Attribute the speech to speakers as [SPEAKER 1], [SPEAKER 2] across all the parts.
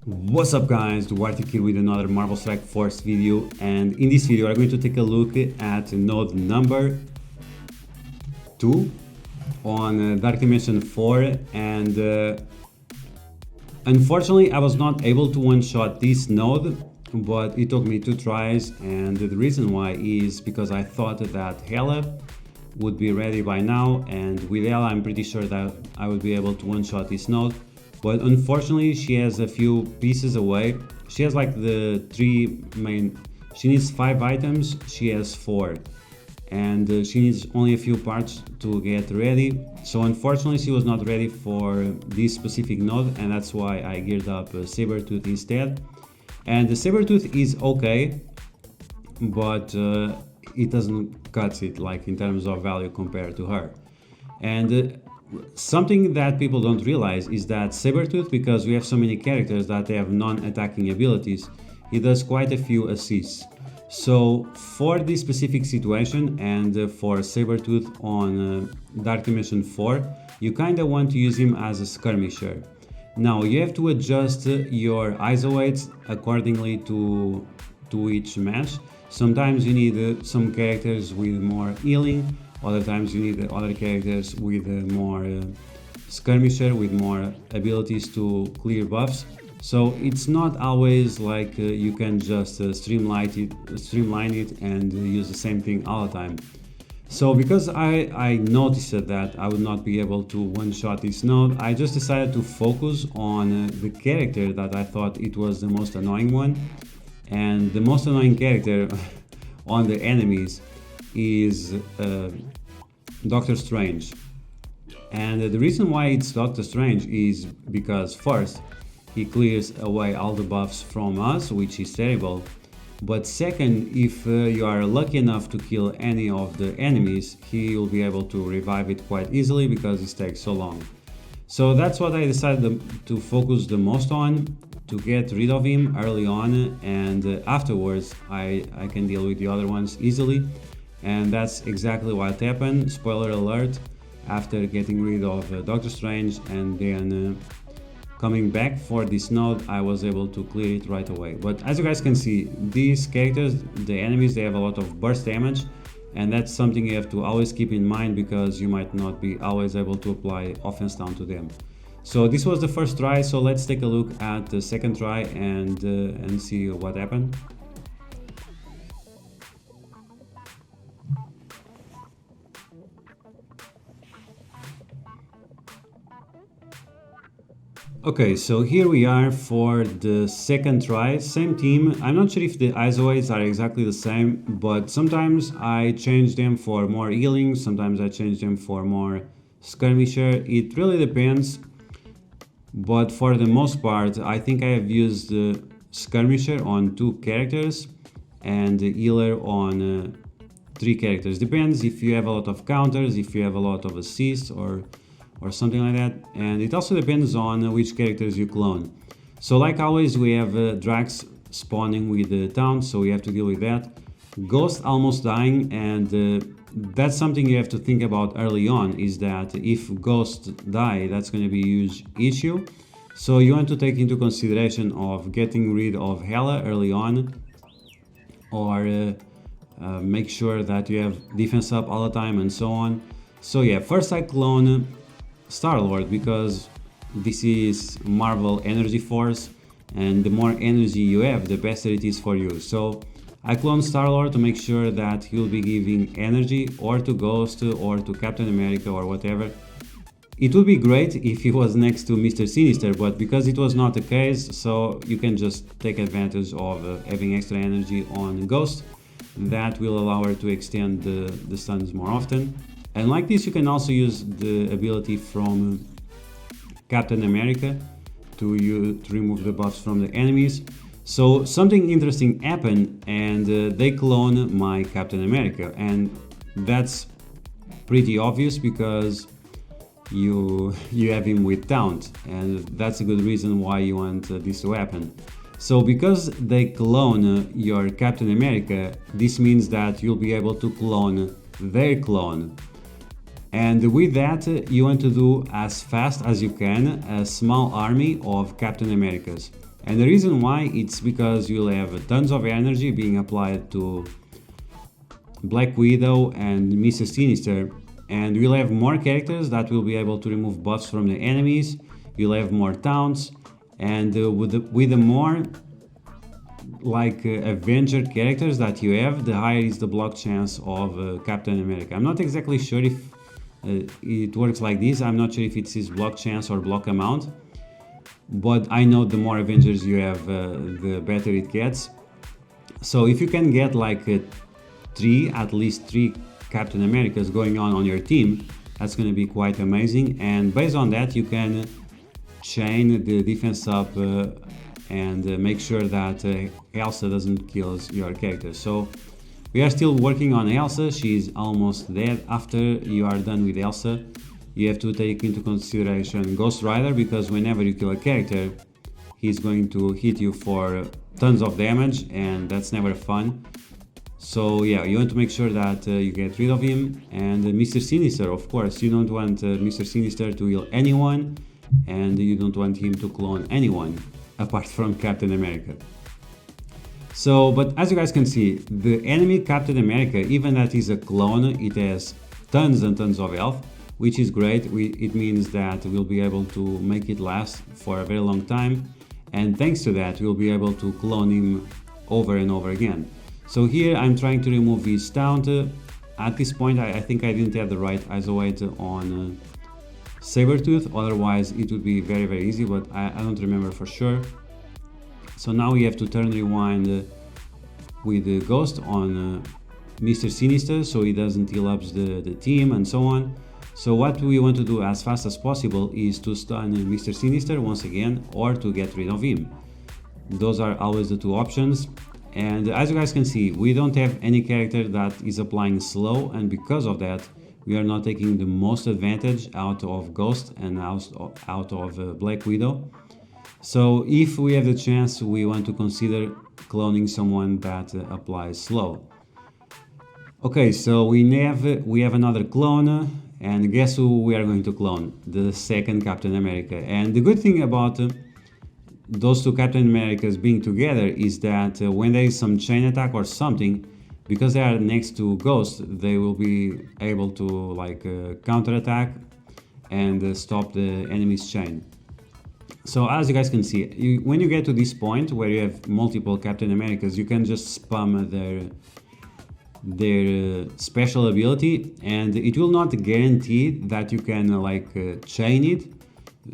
[SPEAKER 1] What's up guys, Duarte here with another Marvel Strike Force video, and in this video I'm going to take a look at node number 2 on Dark Dimension 4, and unfortunately I was not able to one-shot this node, but it took me 2 tries, and the reason why is because I thought that Hela would be ready by now, and with Hela I'm pretty sure that I would be able to one-shot this node. But unfortunately she has a few pieces away. She has like the 3 main, she needs 5 items, she has 4, and she needs only a few parts to get ready. So unfortunately she was not ready for this specific node, and that's why I geared up Sabertooth instead. And the Sabertooth is okay, but it doesn't cut it like in terms of value compared to her. And something that people don't realize is that Sabertooth, because we have so many characters that they have non-attacking abilities, he does quite a few assists. So for this specific situation and for Sabertooth on Dark Dimension 4, you kinda want to use him as a skirmisher. Now you have to adjust your ISO weights accordingly to each match. Sometimes you need some characters with more healing, other times you need other characters with more skirmisher, with more abilities to clear buffs. So it's not always like you can just streamline it and use the same thing all the time. So because I noticed that I would not be able to one-shot this node, I just decided to focus on the character that I thought it was the most annoying one. And the most annoying character on the enemies is Doctor Strange. And the reason why it's Doctor Strange is because first, he clears away all the buffs from us, which is terrible. But second, if you are lucky enough to kill any of the enemies, he will be able to revive it quite easily because it takes so long. So that's what I decided to focus the most on, to get rid of him early on, and afterwards I can deal with the other ones easily. And that's exactly what happened, spoiler alert. After getting rid of Doctor Strange and then coming back for this node, I was able to clear it right away. But as you guys can see, these characters, the enemies, they have a lot of burst damage, and that's something you have to always keep in mind because you might not be always able to apply offense down to them. So this was the first try, so let's take a look at the second try and see what happened. Okay, so here we are for the second try, same team. I'm not sure if the ISO weights are exactly the same, but sometimes I change them for more healing, sometimes I change them for more skirmisher. It really depends, but for the most part, I think I have used skirmisher on 2 characters and healer on 3 characters. Depends if you have a lot of counters, if you have a lot of assists or something like that, and it also depends on which characters you clone. So like always, we have Drax spawning with the taunt, so we have to deal with that. Ghost almost dying, and that's something you have to think about early on, is that if Ghost die, that's going to be a huge issue. So you want to take into consideration of getting rid of Hela early on, or make sure that you have defense up all the time and so on. So yeah, first I clone Star-Lord because this is Marvel Energy Force, and the more energy you have, the better it is for you. So I clone Star-Lord to make sure that he'll be giving energy or to Ghost or to Captain America or whatever. It would be great if he was next to Mr. Sinister, but because it was not the case, so you can just take advantage of having extra energy on Ghost. That will allow her to extend the stuns more often. And like this, you can also use the ability from Captain America to remove the buffs from the enemies. So something interesting happened, and they clone my Captain America, and that's pretty obvious because you have him with taunt, and that's a good reason why you want this to happen. So because they clone your Captain America, this means that you'll be able to clone their clone. And with that, you want to do as fast as you can a small army of Captain Americas. And the reason why, it's because you'll have tons of energy being applied to Black Widow and Mr. Sinister, and we'll have more characters that will be able to remove buffs from the enemies. You'll have more taunts, and with the more like Avenger characters that you have, the higher is the block chance of Captain America. I'm not exactly sure if it works like this. I'm not sure if it's his block chance or block amount, but I know the more Avengers you have, the better it gets. So if you can get like at least three Captain Americas going on your team, that's going to be quite amazing. And based on that, you can chain the defense up and make sure that Elsa doesn't kill your character. So we are still working on Elsa. She's almost dead. After you are done with Elsa, you have to take into consideration Ghost Rider, because whenever you kill a character, he's going to hit you for tons of damage, and that's never fun. So yeah, you want to make sure that you get rid of him. And Mr. Sinister, of course, you don't want Mr. Sinister to heal anyone, and you don't want him to clone anyone apart from Captain America. So, but as you guys can see, the enemy Captain America, even that is a clone, it has tons and tons of health, which is great. It means that we'll be able to make it last for a very long time, and thanks to that we'll be able to clone him over and over again. So here I'm trying to remove his taunt. At this point I think I didn't have the right ISO weight on Sabretooth, otherwise it would be very, very easy, but I don't remember for sure. So now we have to turn rewind with the Ghost on Mr. Sinister, so he doesn't heal up the team and so on. So what we want to do as fast as possible is to stun Mr. Sinister once again, or to get rid of him. Those are always the two options. And as you guys can see, we don't have any character that is applying slow, and because of that we are not taking the most advantage out of Ghost and out of Black Widow. So if we have the chance, we want to consider cloning someone that applies slow. Okay, so we have another clone, and guess who we are going to clone? The second Captain America. And the good thing about those two Captain Americas being together is that when there is some chain attack or something, because they are next to Ghost, they will be able to like counter attack and stop the enemy's chain. So as you guys can see, when you get to this point where you have multiple Captain Americas, you can just spam their special ability, and it will not guarantee that you can chain it.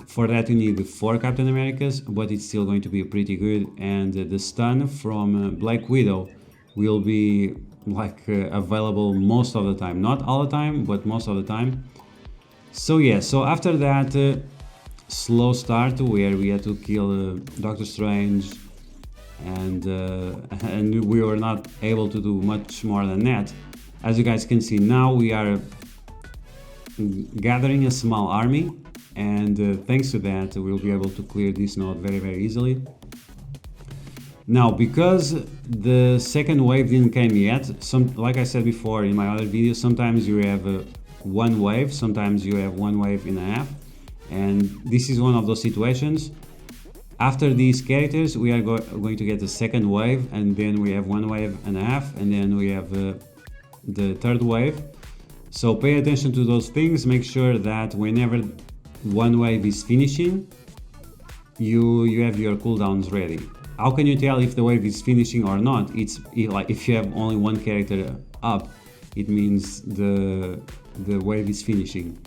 [SPEAKER 1] For that you need 4 Captain Americas, but it's still going to be pretty good. And the stun from Black Widow will be available most of the time, not all the time, but most of the time. So yeah, so after that slow start where we had to kill Doctor Strange, and we were not able to do much more than that. As you guys can see, now we are gathering a small army, and thanks to that we'll be able to clear this node very, very easily. Now, because the second wave didn't come yet, like I said before in my other video, sometimes you have one wave, sometimes you have 1 wave and a half, and this is one of those situations. After these characters we are going to get the second wave, and then we have 1 wave and a half, and then we have the third wave. So pay attention to those things. Make sure that whenever 1 wave is finishing, you have your cooldowns ready. How can you tell if the wave is finishing or not? It's like if you have only 1 character up, it means the wave is finishing.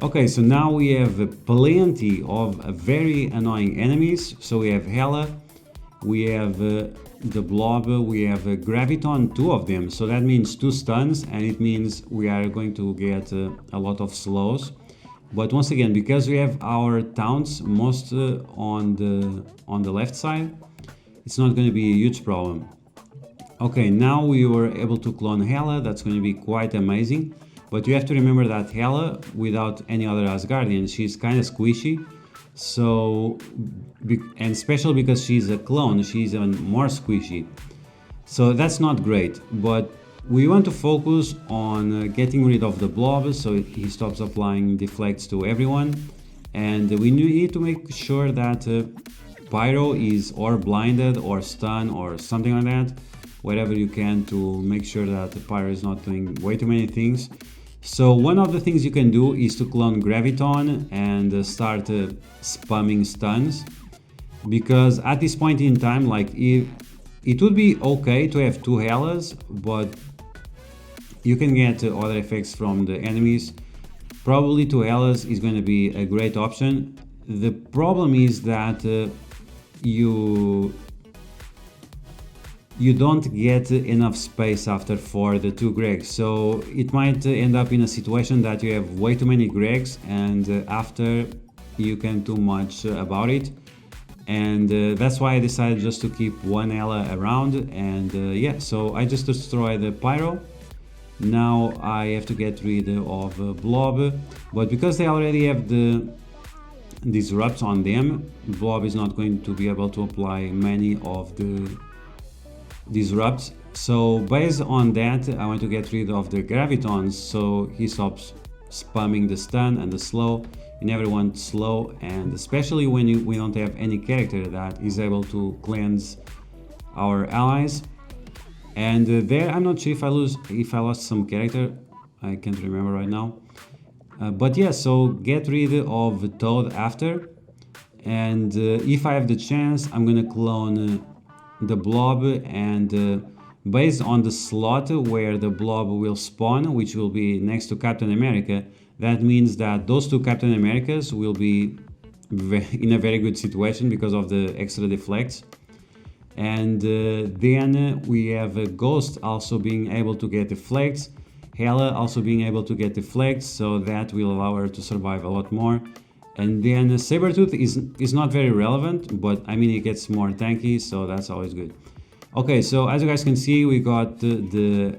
[SPEAKER 1] Okay, so now we have plenty of very annoying enemies. So we have Hela, we have the Blob, we have Graviton, 2 of them. So that means 2 stuns, and it means we are going to get a lot of slows. But once again, because we have our taunts most on the left side, it's not going to be a huge problem. Okay, now we were able to clone Hela. That's going to be quite amazing. But you have to remember that Hela, without any other Asgardian, she's kind of squishy. So, and especially because she's a clone, she's even more squishy. So that's not great. But we want to focus on getting rid of the Blob so he stops applying deflects to everyone. And we need to make sure that Pyro is or blinded or stun or something like that, whatever you can to make sure that the Pyro is not doing way too many things. So one of the things you can do is to clone Graviton and start spamming stuns, because at this point in time, like, it would be okay to have 2 Hellas, but you can get other effects from the enemies. Probably 2 Hellas is going to be a great option. The problem is that you don't get enough space after for the 2 Gregs, so it might end up in a situation that you have way too many Gregs, and after you can't do much about it. And that's why I decided just to keep 1 Ella around, and yeah, so I just destroyed the Pyro. Now I have to get rid of Blob, but because they already have the disrupts on them, Blob is not going to be able to apply many of the disrupts. So based on that, I want to get rid of the Gravitons so he stops spamming the stun and the slow. You never want slow, and especially when we don't have any character that is able to cleanse our allies. And there, I'm not sure if I lost some character. I can't remember right now. But yeah, so get rid of Toad after. And if I have the chance, I'm gonna clone the Blob, and based on the slot where the Blob will spawn, which will be next to Captain America, that means that those 2 Captain Americas will be in a very good situation because of the extra deflects. And then we have Ghost also being able to get deflects, Hela also being able to get deflects, so that will allow her to survive a lot more. And then Sabretooth is not very relevant, but I mean, it gets more tanky, so that's always good. Okay, so as you guys can see, we got the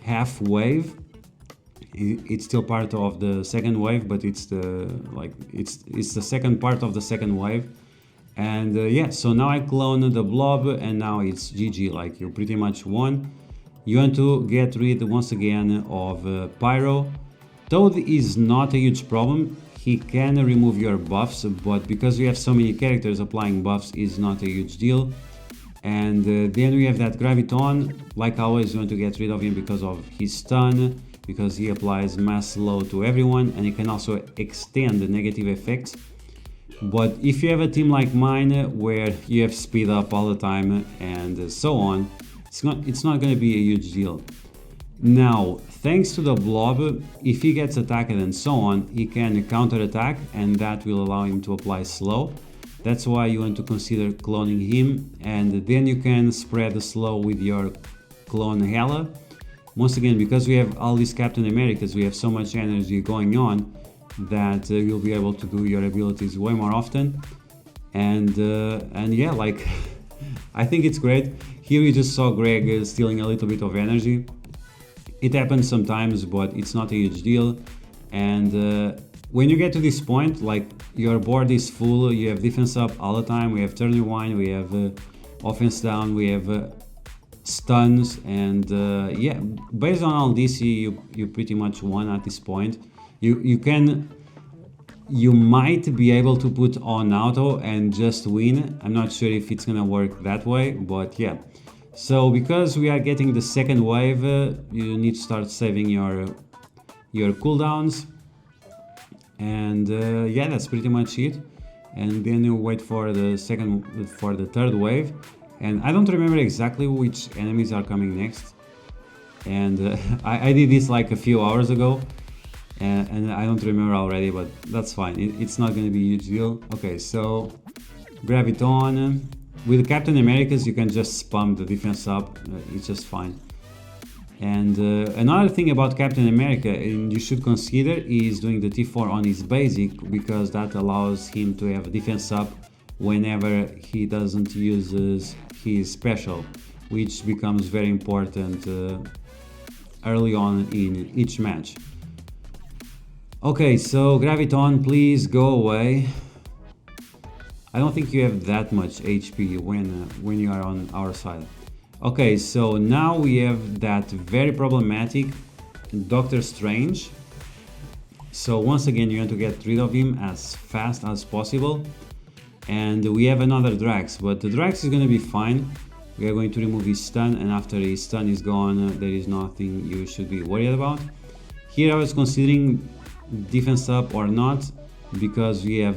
[SPEAKER 1] half wave. It's still part of the second wave, but it's the second part of the second wave. And yeah, so now I clone the Blob, and now it's GG, like you pretty much won. You want to get rid once again of Pyro. Toad is not a huge problem. He can remove your buffs, but because we have so many characters, applying buffs is not a huge deal. And then we have that Graviton. Like always, you want to get rid of him because of his stun, because he applies mass slow to everyone, and he can also extend the negative effects. But if you have a team like mine where you have speed up all the time and so on, it's not going to be a huge deal. Now, thanks to the Blob, if he gets attacked and so on, he can counter attack, and that will allow him to apply slow. That's why you want to consider cloning him, and then you can spread the slow with your clone Hela. Once again, because we have all these Captain Americas, we have so much energy going on that you'll be able to do your abilities way more often. And yeah, like I think it's great. Here we just saw Greg stealing a little bit of energy. It happens sometimes, but it's not a huge deal. And when you get to this point, like your board is full, you have defense up all the time, we have turn rewind, we have offense down, we have stuns, and yeah, based on all this, you pretty much won at this point. You might be able to put on auto and just win. I'm not sure if it's gonna work that way, but yeah. So because we are getting the second wave, you need to start saving your cooldowns, and yeah, that's pretty much it. And then you wait for the third wave, and I don't remember exactly which enemies are coming next. And I did this like a few hours ago, and I don't remember already, but that's fine. It's not going to be a huge deal. Okay, so Graviton. With Captain Americas, you can just spam the defense up. It's just fine. And another thing about Captain America, and you should consider, is doing the T4 on his basic, because that allows him to have defense up whenever he doesn't use his special, which becomes very important early on in each match. Okay, so Graviton, please go away. I don't think you have that much HP when you are on our side. Okay, so now we have that very problematic Doctor Strange. So once again, you want to get rid of him as fast as possible. and we have another Drax, but the Drax is going to be fine. We are going to remove his stun, and after his stun is gone, there is nothing you should be worried about. Here I was considering defense up or not, because we have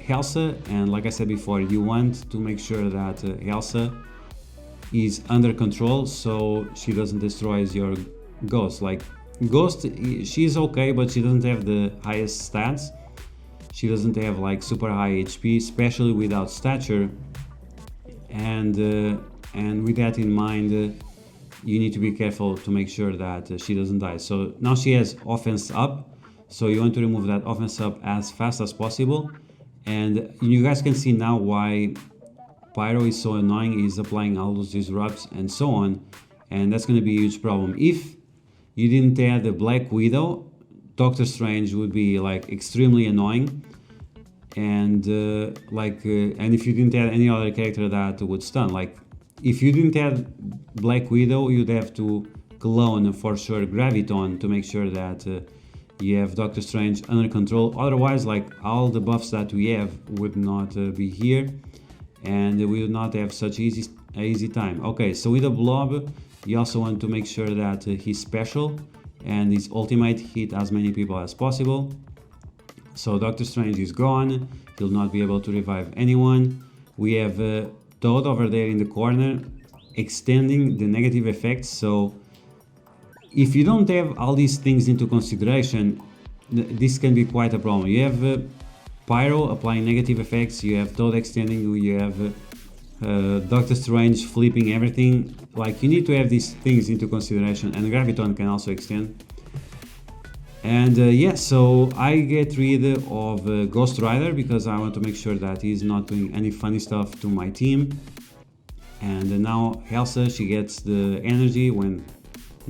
[SPEAKER 1] Helsa, and like I said before, you want to make sure that Helsa is under control so she doesn't destroy your Ghost. Like Ghost, she's okay, but she doesn't have the highest stats. She doesn't have like super high HP, especially without stature, and with that in mind, you need to be careful to make sure that she doesn't die. So now she has offense up, so you want to remove that offense up as fast as possible. And you guys can see now why Pyro is so annoying. He's applying all those disrupts and so on, and that's going to be a huge problem. If you didn't add the Black Widow, Doctor Strange would be like extremely annoying, and and if you didn't add any other character that would stun, like if you didn't add Black Widow, you'd have to clone for sure Graviton to make sure that you have Doctor Strange under control. Otherwise, like all the buffs that we have would not be here, and we would not have such easy time. Okay, so with the Blob, you also want to make sure that he's special and his ultimate hit as many people as possible. So Doctor Strange is gone, he'll not be able to revive anyone. We have Toad over there in the corner extending the negative effects. So if you don't have all these things into consideration, this can be quite a problem. You have Pyro applying negative effects, you have Toad extending, you have Doctor Strange flipping everything. Like, you need to have these things into consideration, and Graviton can also extend. And yeah, so I get rid of Ghost Rider because I want to make sure that he's not doing any funny stuff to my team. And now Helsa, she gets the energy when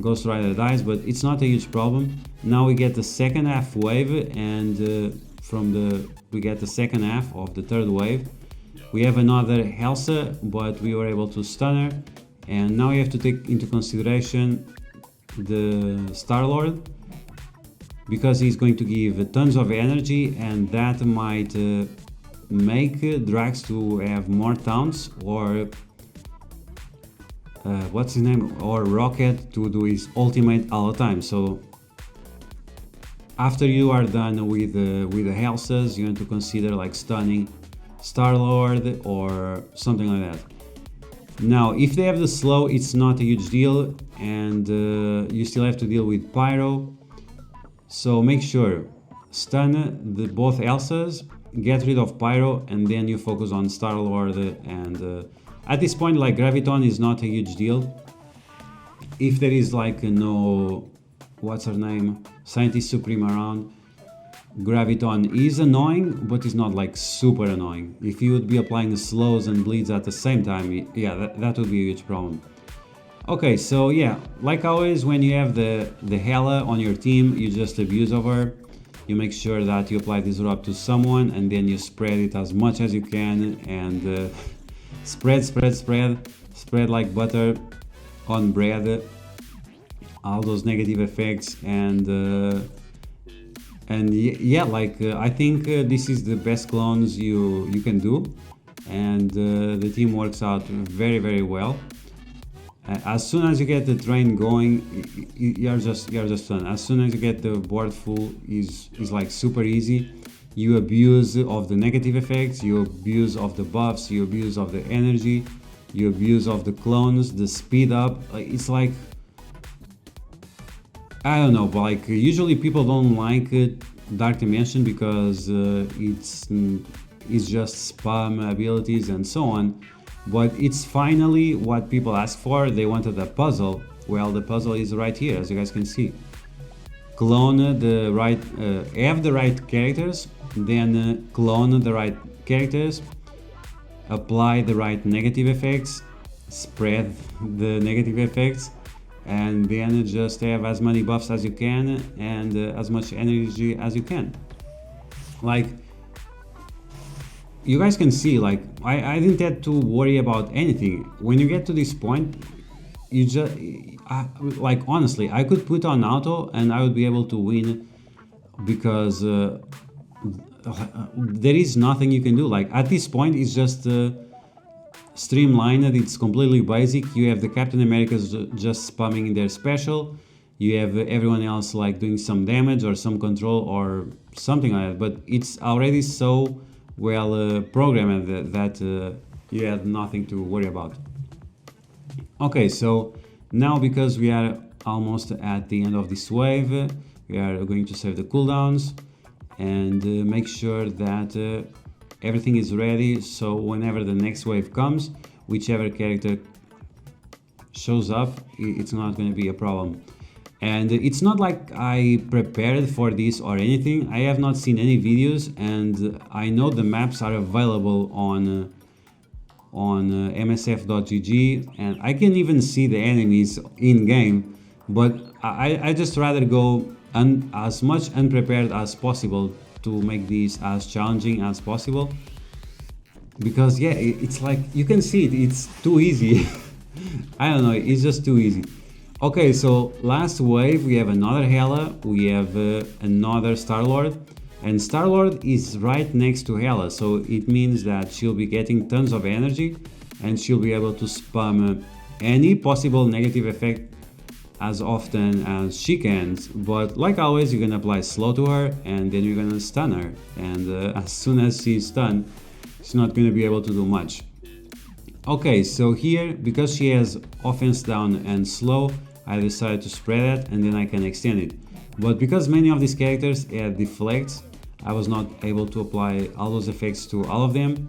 [SPEAKER 1] Ghost Rider dies, but it's not a huge problem. Now we get the second half wave, and we get the second half of the third wave. We have another Helsa, but we were able to stun her. And now you have to take into consideration the Star-Lord, because he's going to give tons of energy, and that might make Drax to have more taunts, or what's his name, or Rocket to do his ultimate all the time. So after you are done with the Helsas, you want to consider like stunning Star-Lord or something like that. Now if they have the slow, it's not a huge deal, and you still have to deal with Pyro. So make sure, stun both Elsas, get rid of Pyro, and then you focus on Star-Lord. And at this point, like, Graviton is not a huge deal. If there is like no, what's her name, Scientist Supreme around, Graviton is annoying, but it's not like super annoying. If you would be applying the slows and bleeds at the same time, yeah, that would be a huge problem. Okay, so yeah, like always, when you have the Hela on your team, you just abuse of her. You make sure that you apply Disrupt to someone, and then you spread it as much as you can, and spread like butter on bread, all those negative effects. And yeah, like I think this is the best clones you can do, and the team works out very, very well. As soon as you get the train going, you're just done. As soon as you get the board full, is like super easy. You abuse of the negative effects, you abuse of the buffs, you abuse of the energy, you abuse of the clones, the speed up. It's like, I don't know, but like usually people don't like Dark Dimension because it's just spam abilities and so on. But it's finally what people asked for. They wanted a puzzle. Well, the puzzle is right here, as you guys can see. Clone the right, have the right characters, then clone the right characters, apply the right negative effects, spread the negative effects, and then just have as many buffs as you can and as much energy as you can. Like, you guys can see, like, I didn't have to worry about anything. When you get to this point, you just, like, honestly, I could put on auto and I would be able to win, because there is nothing you can do. Like at this point, it's just streamlined. It's completely basic. You have the Captain Americas just spamming their special. You have everyone else like doing some damage or some control or something like that. But it's already so well programmed that you have nothing to worry about. Okay, so now because we are almost at the end of this wave, we are going to save the cooldowns and make sure that everything is ready, so whenever the next wave comes, whichever character shows up, it's not going to be a problem. And it's not like I prepared for this or anything. I have not seen any videos, and I know the maps are available on msf.gg, and I can even see the enemies in game, but I just rather go as much unprepared as possible to make this as challenging as possible, because yeah, it's like you can see it's too easy. I don't know, it's just too easy. Okay, so last wave we have another Hela, we have another Star-Lord, and Star-Lord is right next to Hela, so it means that she'll be getting tons of energy and she'll be able to spam any possible negative effect as often as she can. But like always, you're gonna apply slow to her and then you're gonna stun her, and as soon as she's stunned, she's not gonna be able to do much. Okay, so here, because she has offense down and slow, I decided to spread it and then I can extend it. But because many of these characters have deflects, I was not able to apply all those effects to all of them.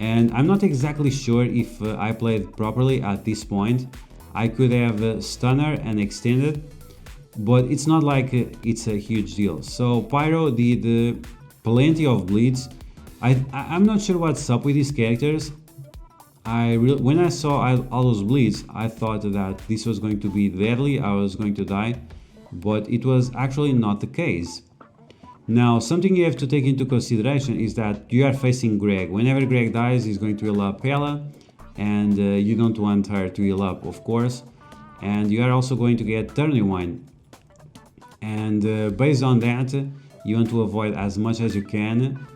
[SPEAKER 1] And I'm not exactly sure if I played properly at this point. I could have stunner and extended, but it's not like it's a huge deal. So Pyro did plenty of bleeds. I'm not sure what's up with these characters. When I saw all those bleeds, I thought that this was going to be deadly, I was going to die, but it was actually not the case. Now, something you have to take into consideration is that you are facing Greg. Whenever Greg dies, he's going to heal up Hela, and you don't want her to heal up, of course. And you are also going to get turn rewind. And based on that, you want to avoid as much as you can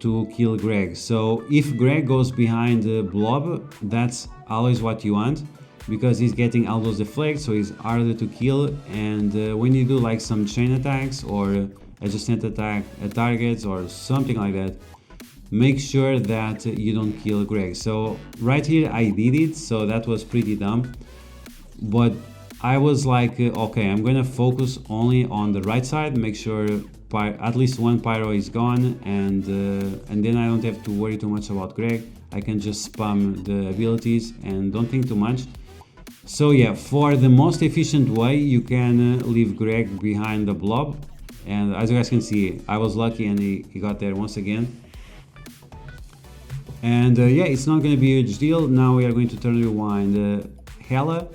[SPEAKER 1] to kill Greg. So if Greg goes behind the blob, that's always what you want, because he's getting all those deflects, so he's harder to kill. And when you do like some chain attacks or adjacent attack at targets or something like that, make sure that you don't kill Greg. So right here I did it, so that was pretty dumb, but I was like, okay, I'm gonna focus only on the right side, make sure at least one Pyro is gone, and then I don't have to worry too much about Greg. I can just spam the abilities and don't think too much. So yeah, for the most efficient way, you can leave Greg behind the blob, and as you guys can see, I was lucky and he got there once again. And yeah, it's not going to be a huge deal. Now we are going to turn rewind Hela,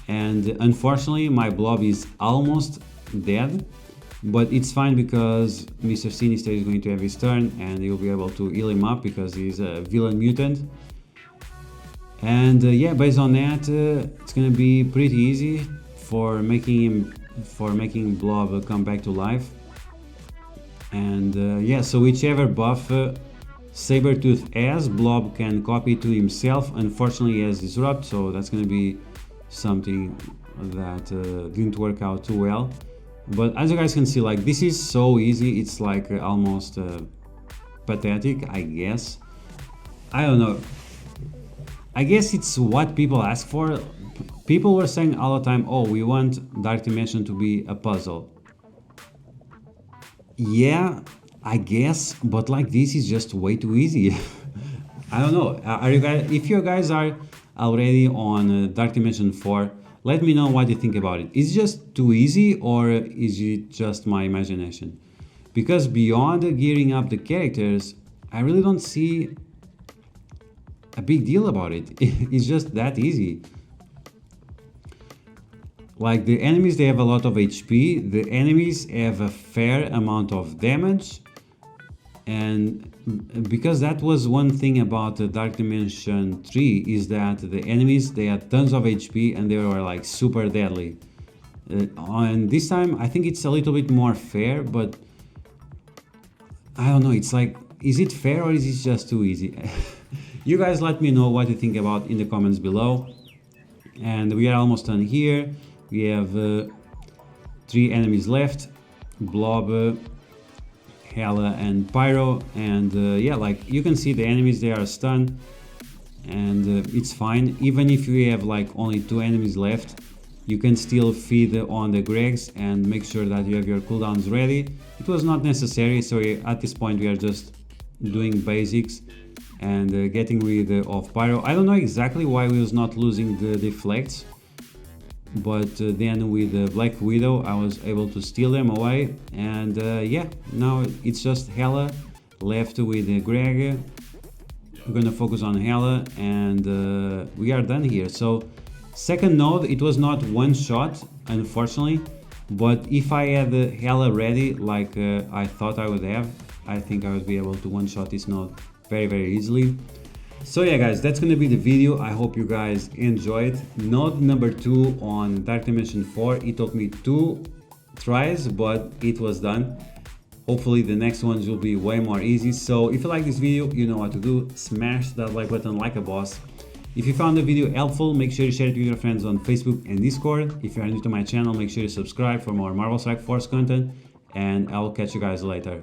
[SPEAKER 1] and unfortunately my blob is almost dead, but it's fine because Mr. Sinister is going to have his turn and he'll be able to heal him up because he's a villain mutant. And yeah, based on that, it's going to be pretty easy for making Blob come back to life. And yeah, so whichever buff Sabretooth has, Blob can copy to himself. Unfortunately, he has Disrupt, so that's going to be something that didn't work out too well. But as you guys can see, like, this is so easy, it's like almost pathetic, I guess. I don't know. I guess it's what people ask for. People were saying all the time, oh, we want Dark Dimension to be a puzzle. Yeah, I guess, but like, this is just way too easy. I don't know. Are you guys, if you guys are already on Dark Dimension 4, let me know what you think about it. Is it just too easy, or is it just my imagination? Because beyond gearing up the characters, I really don't see a big deal about it. It's just that easy. Like, the enemies, they have a lot of HP, the enemies have a fair amount of damage, and because that was one thing about the Dark Dimension 3, is that the enemies, they had tons of HP and they were like super deadly. And this time I think it's a little bit more fair, but I don't know, it's like, is it fair or is it just too easy? You guys let me know what you think about in the comments below. And we are almost done here. We have 3 enemies left, Blob, Hela and Pyro, and yeah, like you can see the enemies, they are stunned, and it's fine. Even if you have like only 2 enemies left, you can still feed on the Gregs and make sure that you have your cooldowns ready. It was not necessary, so at this point we are just doing basics and getting rid of Pyro. I don't know exactly why we was not losing the deflects, but then with the Black Widow I was able to steal them away, and yeah, now it's just Hela left with Greg. We're gonna focus on Hela, and we are done here. So second node, it was not one shot unfortunately, but if I had Hela ready like I thought I would have, I think I would be able to one shot this node very easily. So yeah guys, that's gonna be the video. I hope you guys enjoyed. Node number 2 on Dark Dimension 4, it took me 2 tries, but it was done. Hopefully the next ones will be way more easy. So if you like this video, you know what to do. Smash that like button like a boss. If you found the video helpful, make sure you share it with your friends on Facebook and Discord. If you are new to my channel, make sure you subscribe for more Marvel Strike Force content, and I will catch you guys later.